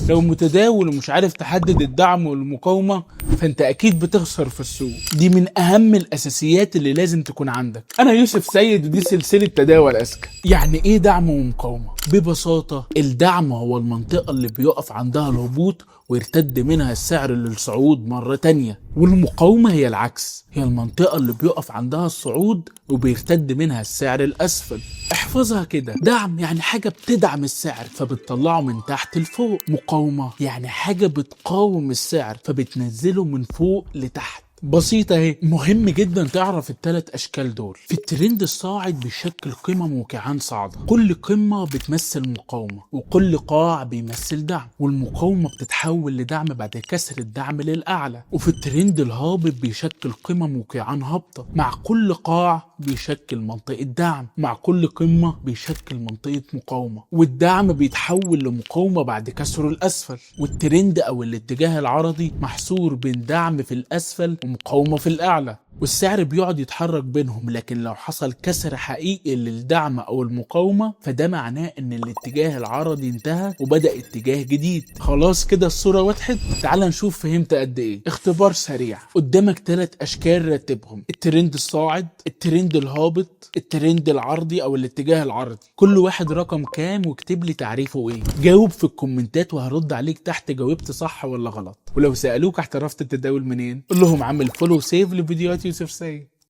لو متداول ومش عارف تحدد الدعم والمقاومة فانت اكيد بتخسر في السوق. دي من اهم الاساسيات اللي لازم تكون عندك. انا يوسف سيد ودي سلسلة تداول اذكى. يعني ايه دعم ومقاومة؟ ببساطة الدعم هو المنطقة اللي بيقف عندها الهبوط ويرتد منها السعر للصعود مرة تانية، والمقاومة هي العكس، هي المنطقة اللي بيقف عندها الصعود وبيرتد منها السعر الأسفل. احفظها كده، دعم يعني حاجة بتدعم السعر فبتطلعه من تحت لفوق، مقاومة يعني حاجة بتقاوم السعر فبتنزله من فوق لتحت. بسيطة اهي. مهم جدا تعرف الثلاث اشكال دول. في الترند الصاعد بيشكل قمم وكيعان صاعدة، كل قمة بتمثل مقاومة وكل قاع بيمثل دعم، والمقاومة بتتحول لدعم بعد كسر الدعم للأعلى. وفي الترند الهابط بيشكل قمم وكيعان هابطة، مع كل قاع بيشكل منطقة دعم، مع كل قمة بيشكل منطقة مقاومة، والدعم بيتحول لمقاومة بعد كسره الأسفل. والترند أو الاتجاه العرضي محصور بين دعم في الأسفل ومقاومة في الأعلى، والسعر بيقعد يتحرك بينهم. لكن لو حصل كسر حقيقي للدعم او المقاومة فده معناه ان الاتجاه العرضي انتهى وبدأ اتجاه جديد. خلاص كده الصورة وضحت. تعال نشوف فهمت قد ايه. اختبار سريع. قدامك 3 اشكال رتبهم: الترند الصاعد، الترند الهابط، الترند العرضي او الاتجاه العرضي. كل واحد رقم كام واكتب لي تعريفه ايه. جاوب في الكومنتات وهرد عليك تحت جاوبت صح ولا غلط. ولو سألوك احترفت التداول منين قول لهم عامل فولو سيف لفيديوهات يوسف سيد.